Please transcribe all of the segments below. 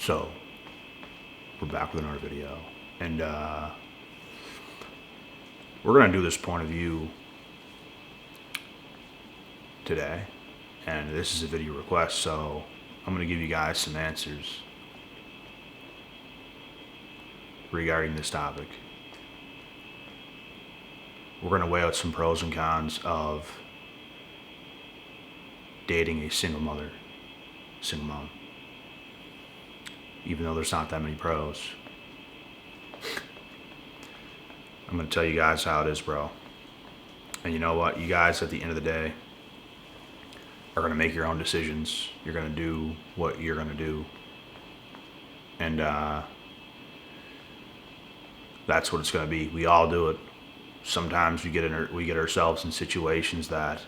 So, we're back with another video. And we're going to do this point of view today. And this is a video request, so I'm going to give you guys some answers regarding this topic. We're going to weigh out some pros and cons of dating a single mom. Even though there's not that many pros. I'm going to tell you guys how it is, bro. And you know what? You guys, at the end of the day, are going to make your own decisions. You're going to do what you're going to do. And that's what it's going to be. We all do it. Sometimes we get ourselves in situations that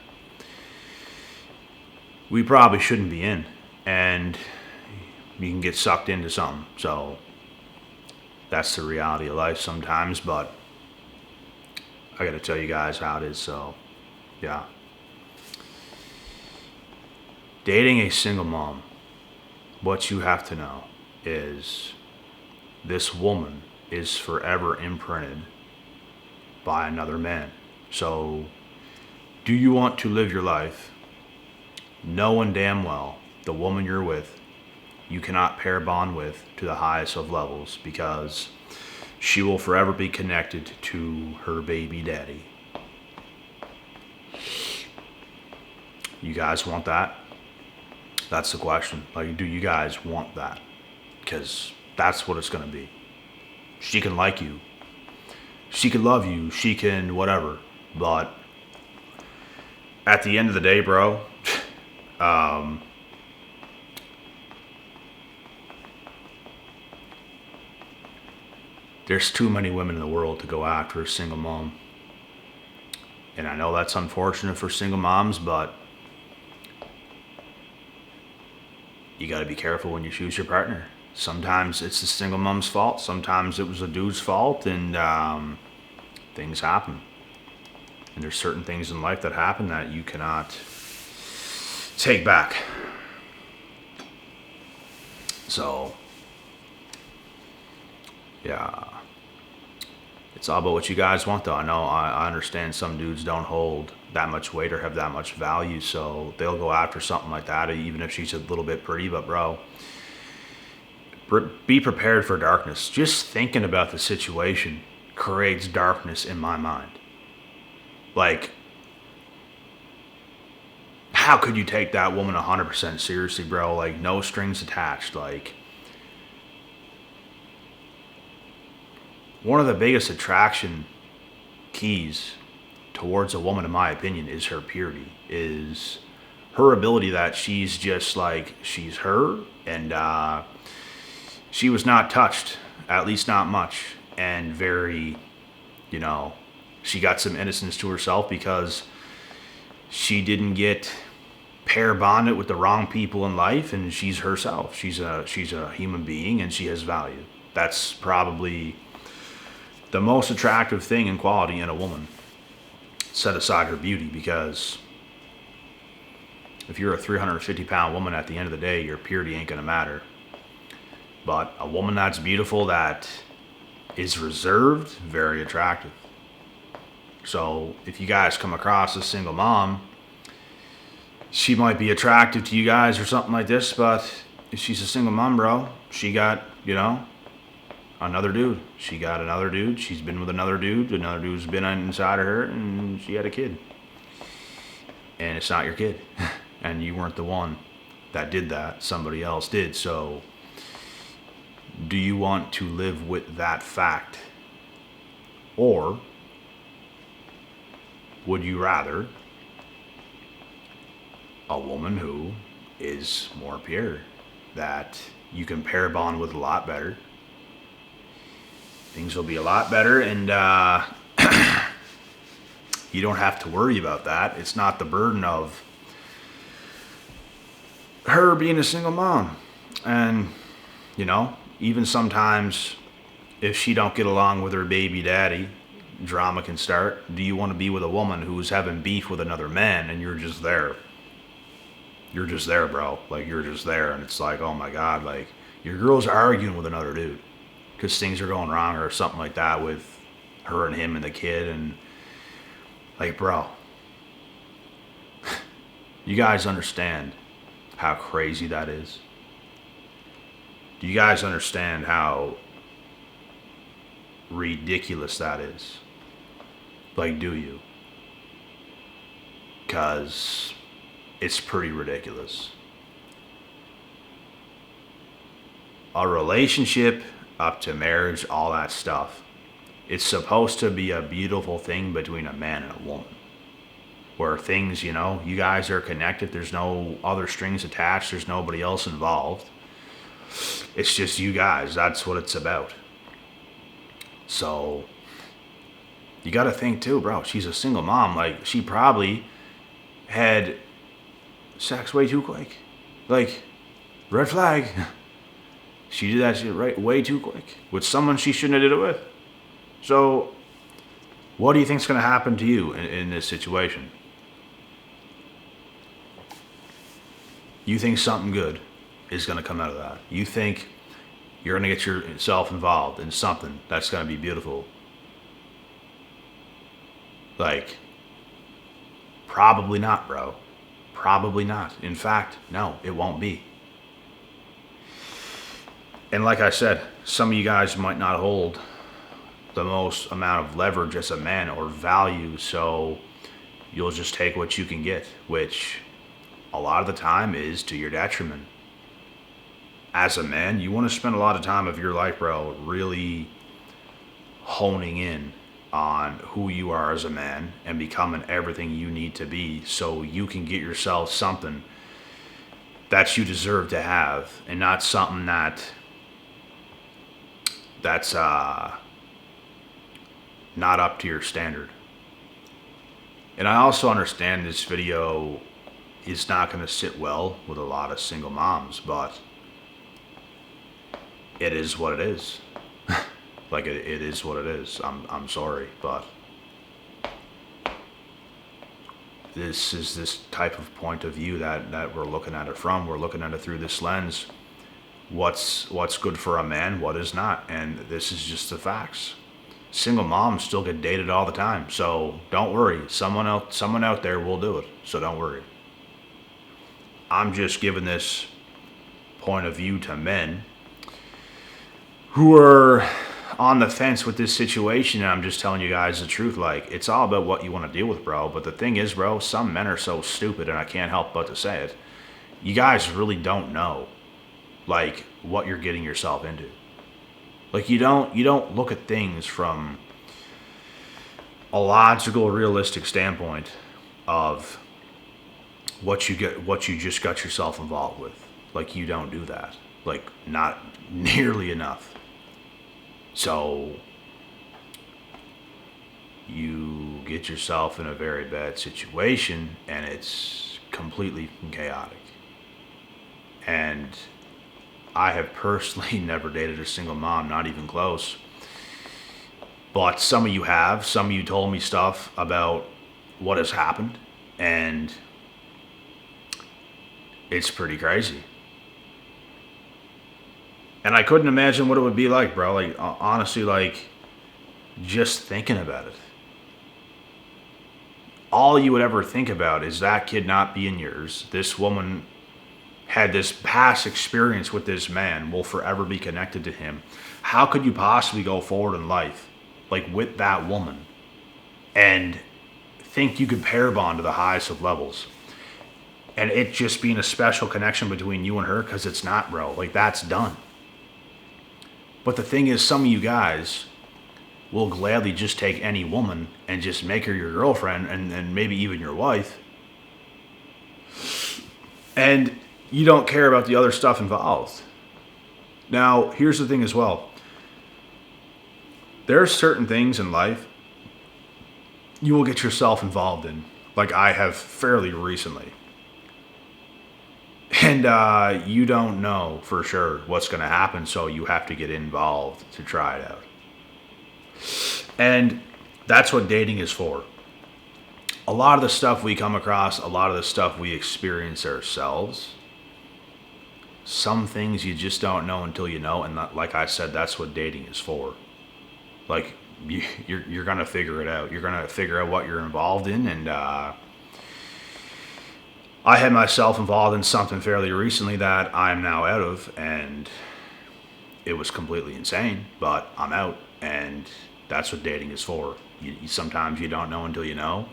we probably shouldn't be in. And you can get sucked into something. So that's the reality of life sometimes, but I got to tell you guys how it is. So yeah, dating a single mom, what you have to know is this woman is forever imprinted by another man. So do you want to live your life knowing damn well the woman you're with you cannot pair bond with to the highest of levels, because she will forever be connected to her baby daddy? You guys want that? That's the question. Like, do you guys want that? Because that's what it's going to be. She can like you. She can love you. She can whatever. But at the end of the day, bro, there's too many women in the world to go after a single mom. And I know that's unfortunate for single moms, but you got to be careful when you choose your partner. Sometimes it's the single mom's fault. Sometimes it was a dude's fault, and things happen. And there's certain things in life that happen that you cannot take back. So, yeah. It's all about what you guys want, though. I understand some dudes don't hold that much weight or have that much value, so they'll go after something like that, even if she's a little bit pretty. But, bro, be prepared for darkness. Just thinking about the situation creates darkness in my mind. Like, how could you take that woman 100% seriously, bro? Like, no strings attached. Like, one of the biggest attraction keys towards a woman, in my opinion, is her purity, is her ability that she's just like, she's her, and she was not touched, at least not much, and very, she got some innocence to herself because she didn't get pair bonded with the wrong people in life, and she's herself. She's a human being, and she has value. That's probably the most attractive thing and quality in a woman, set aside her beauty, because if you're a 350-pound woman, at the end of the day, your purity ain't going to matter. But a woman that's beautiful, that is reserved, very attractive. So if you guys come across a single mom, she might be attractive to you guys or something like this, but if she's a single mom, bro, she got, another dude. She got another dude. She's been with another dude. Another dude's been inside of her, and she had a kid. And it's not your kid. And you weren't the one that did that. Somebody else did. So, do you want to live with that fact? Or would you rather a woman who is more pure, that you can pair bond with a lot better? Things will be a lot better, and you don't have to worry about that. It's not the burden of her being a single mom. And, even sometimes if she don't get along with her baby daddy, drama can start. Do you want to be with a woman who's having beef with another man and you're just there? You're just there, bro. Like, you're just there, and it's like, oh my God, like, Your girl's arguing with another dude because things are going wrong or something like that with her and him and the kid. And like, bro, you guys understand how crazy that is? Do you guys understand how ridiculous that is? Like, do you? Because it's pretty ridiculous. A relationship up to marriage, all that stuff, it's supposed to be a beautiful thing between a man and a woman. Where things, you know, you guys are connected, there's no other strings attached, there's nobody else involved. It's just you guys, that's what it's about. So, you gotta think too, bro, she's a single mom, like, she probably had sex way too quick. Like, red flag. She did that shit right way too quick with someone she shouldn't have did it with. So, what do you think's gonna happen to you in this situation? You think something good is gonna come out of that. You think you're gonna get yourself involved in something that's gonna be beautiful. Like, probably not, bro. Probably not. In fact, no, it won't be. And like I said, some of you guys might not hold the most amount of leverage as a man or value, so you'll just take what you can get, which a lot of the time is to your detriment. As a man, you want to spend a lot of time of your life, bro, really honing in on who you are as a man and becoming everything you need to be so you can get yourself something that you deserve to have and not something that's not up to your standard. And I also understand this video is not going to sit well with a lot of single moms, but it is what it is. Like, it is what it is. I'm sorry, but this is this type of point of view that we're looking at it from. We're looking at it through this lens. What's good for a man, what is not, and this is just the facts. Single moms still get dated all the time, so don't worry. Someone out there will do it, so don't worry. I'm just giving this point of view to men who are on the fence with this situation, and I'm just telling you guys the truth. Like, it's all about what you want to deal with, bro. But the thing is, bro, some men are so stupid, and I can't help but to say it. You guys really don't know, like, what you're getting yourself into. Like, you don't look at things from a logical, realistic standpoint of what you just got yourself involved with. Like, you don't do that. Like, not nearly enough. So, you get yourself in a very bad situation, and it's completely chaotic. And I have personally never dated a single mom, not even close. But some of you have. Some of you told me stuff about what has happened, and it's pretty crazy. And I couldn't imagine what it would be like, bro. Like, honestly, like, just thinking about it. All you would ever think about is that kid not being yours. This woman had this past experience with this man, will forever be connected to him. How could you possibly go forward in life, like, with that woman, and think you could pair bond to the highest of levels? And it just being a special connection between you and her, because it's not, bro. Like, that's done. But the thing is, some of you guys will gladly just take any woman and just make her your girlfriend and maybe even your wife. And you don't care about the other stuff involved. Now, here's the thing as well. There are certain things in life you will get yourself involved in, like I have fairly recently. And you don't know for sure what's going to happen, so you have to get involved to try it out. And that's what dating is for. A lot of the stuff we come across, a lot of the stuff we experience ourselves, Some things you just don't know until you know, and like I said, that's what dating is for. Like you're gonna figure it out. You're gonna figure out what you're involved in, and I had myself involved in something fairly recently that I'm now out of, and it was completely insane. But I'm out, and that's what dating is for. Sometimes you don't know until you know.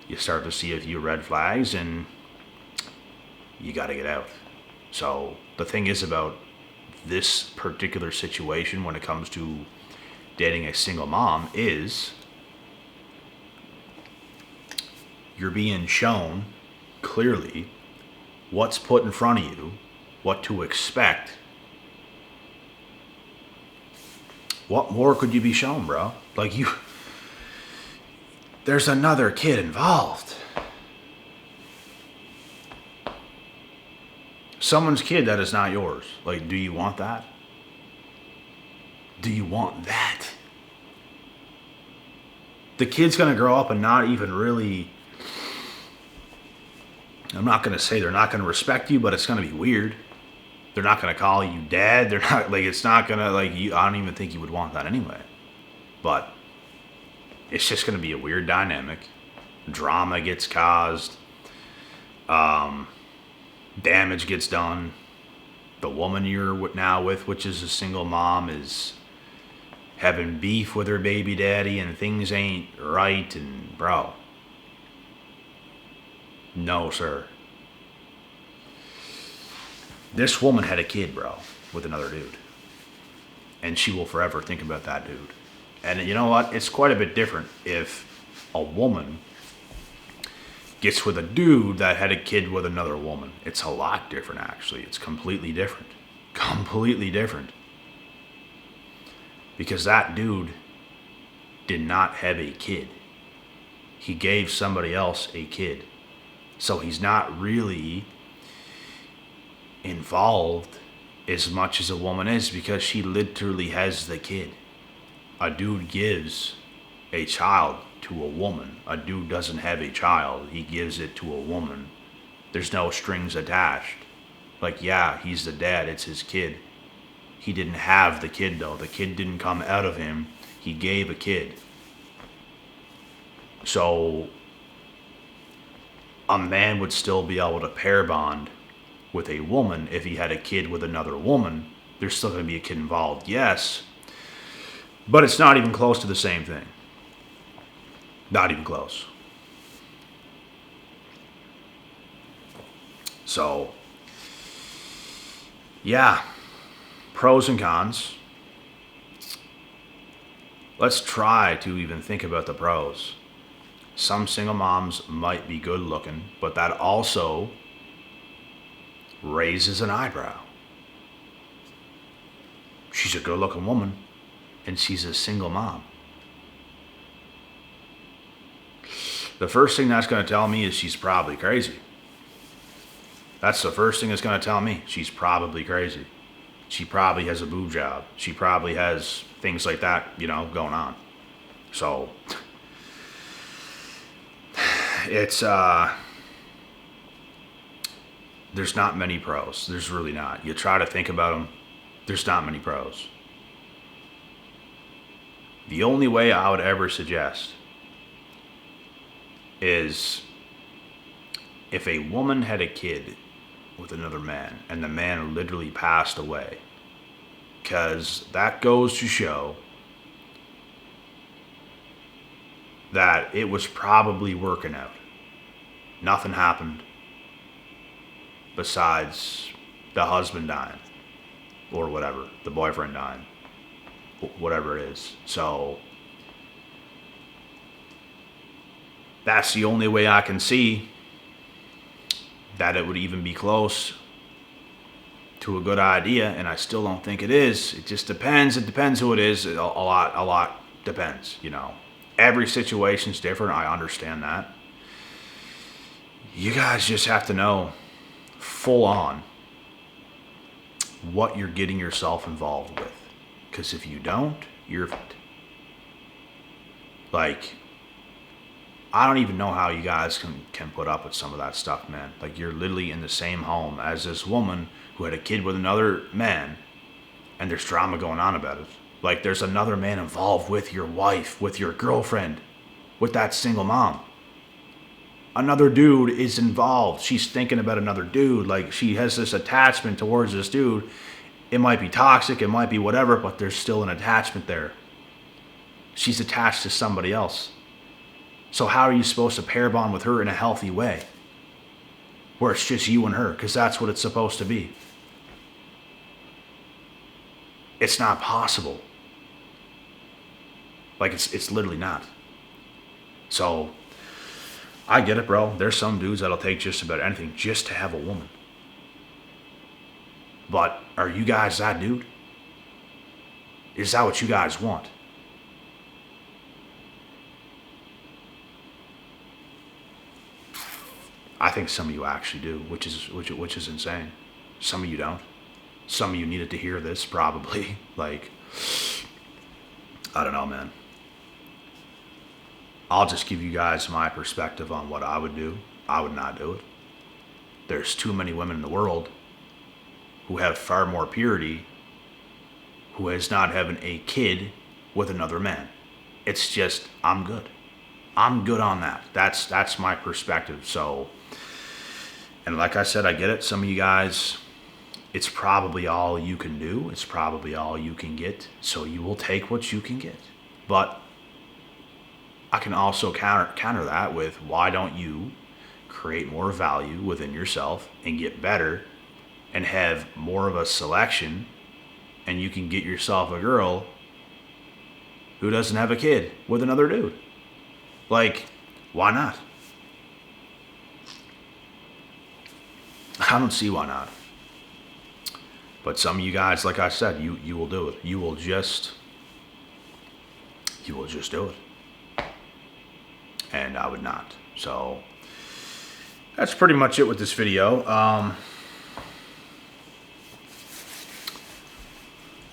You start to see a few red flags, and you got to get out. So the thing is about this particular situation when it comes to dating a single mom is you're being shown clearly what's put in front of you, what to expect. What more could you be shown, bro? Like there's another kid involved. Someone's kid that is not yours. Like, do you want that? Do you want that? The kid's gonna grow up and not even really, I'm not gonna say they're not gonna respect you, but it's gonna be weird. They're not gonna call you dad. They're not, like, it's not gonna, like, I don't even think you would want that anyway. But it's just gonna be a weird dynamic. Drama gets caused. Damage gets done. The woman you're now with, which is a single mom, is having beef with her baby daddy, and things ain't right. And bro, no sir. This woman had a kid, bro, with another dude, and she will forever think about that dude. And you know what? It's quite a bit different if a woman gets with a dude that had a kid with another woman. It's a lot different, actually. It's completely different. Completely different. Because that dude did not have a kid. He gave somebody else a kid. So he's not really involved as much as a woman is, because she literally has the kid. A dude gives a child to a woman. A dude doesn't have a child. He gives it to a woman. There's no strings attached. Like, yeah, he's the dad. It's his kid. He didn't have the kid, though. The kid didn't come out of him. He gave a kid. So a man would still be able to pair bond with a woman if he had a kid with another woman. There's still going to be a kid involved, yes. But it's not even close to the same thing. Not even close. So, yeah, pros and cons. Let's try to even think about the pros. Some single moms might be good looking, but that also raises an eyebrow. She's a good looking woman, and she's a single mom. The first thing that's going to tell me is she's probably crazy. That's the first thing it's going to tell me. She's probably crazy. She probably has a boob job. She probably has things like that, going on. So, it's, there's not many pros. There's really not. You try to think about them, there's not many pros. The only way I would ever suggest is if a woman had a kid with another man and the man literally passed away, because that goes to show that it was probably working out. Nothing happened besides the husband dying or whatever, the boyfriend dying, whatever it is. So that's the only way I can see that it would even be close to a good idea, and I still don't think it is. It just depends. It depends who it is. A lot depends, Every situation's different. I understand that. You guys just have to know full on what you're getting yourself involved with. Because if you don't, you're fucked. Like, I don't even know how you guys can put up with some of that stuff, man. Like, you're literally in the same home as this woman who had a kid with another man, and there's drama going on about it. Like, there's another man involved with your wife, with your girlfriend, with that single mom. Another dude is involved. She's thinking about another dude. Like, she has this attachment towards this dude. It might be toxic, it might be whatever, but there's still an attachment there. She's attached to somebody else. So how are you supposed to pair bond with her in a healthy way? Where it's just you and her, because that's what it's supposed to be. It's not possible. Like, it's literally not. So, I get it, bro. There's some dudes that'll take just about anything just to have a woman. But are you guys that dude? Is that what you guys want? I think some of you actually do, which is insane. Some of you don't. Some of you needed to hear this, probably. Like, I don't know, man. I'll just give you guys my perspective on what I would do. I would not do it. There's too many women in the world who have far more purity, who is not having a kid with another man. It's just, I'm good. I'm good on that. That's my perspective. So, and like I said, I get it. Some of you guys, it's probably all you can do. It's probably all you can get. So you will take what you can get. But I can also counter that with, why don't you create more value within yourself and get better and have more of a selection, and you can get yourself a girl who doesn't have a kid with another dude. Like, why not? I don't see why not. But some of you guys, like I said, you will do it. You will just do it. And I would not. So that's pretty much it with this video.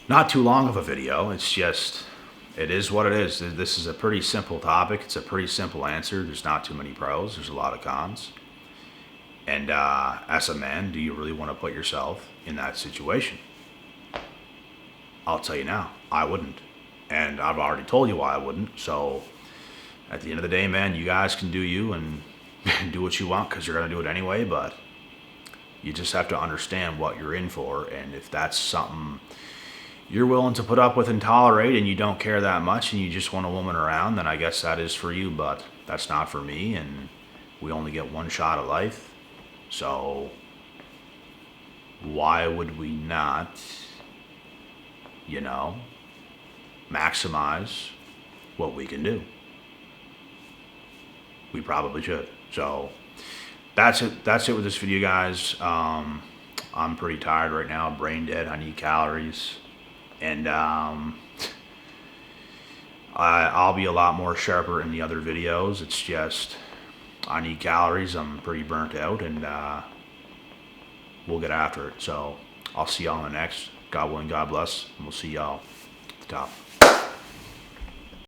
Not too long of a video. It's just, it is what it is. This is a pretty simple topic. It's a pretty simple answer. There's not too many pros. There's a lot of cons. And as a man, do you really want to put yourself in that situation? I'll tell you now, I wouldn't. And I've already told you why I wouldn't. So at the end of the day, man, you guys can do you and do what you want, because you're going to do it anyway. But you just have to understand what you're in for. And if that's something you're willing to put up with and tolerate, and you don't care that much, and you just want a woman around, then I guess that is for you. But that's not for me, and we only get one shot at life. So why would we not, maximize what we can do? We probably should. So that's it with this video, guys. I'm pretty tired right now, brain dead. I need calories. And I'll be a lot more sharper in the other videos. It's just, I need calories. I'm pretty burnt out, and we'll get after it. So I'll see y'all in the next. God willing, God bless, and we'll see y'all at the top.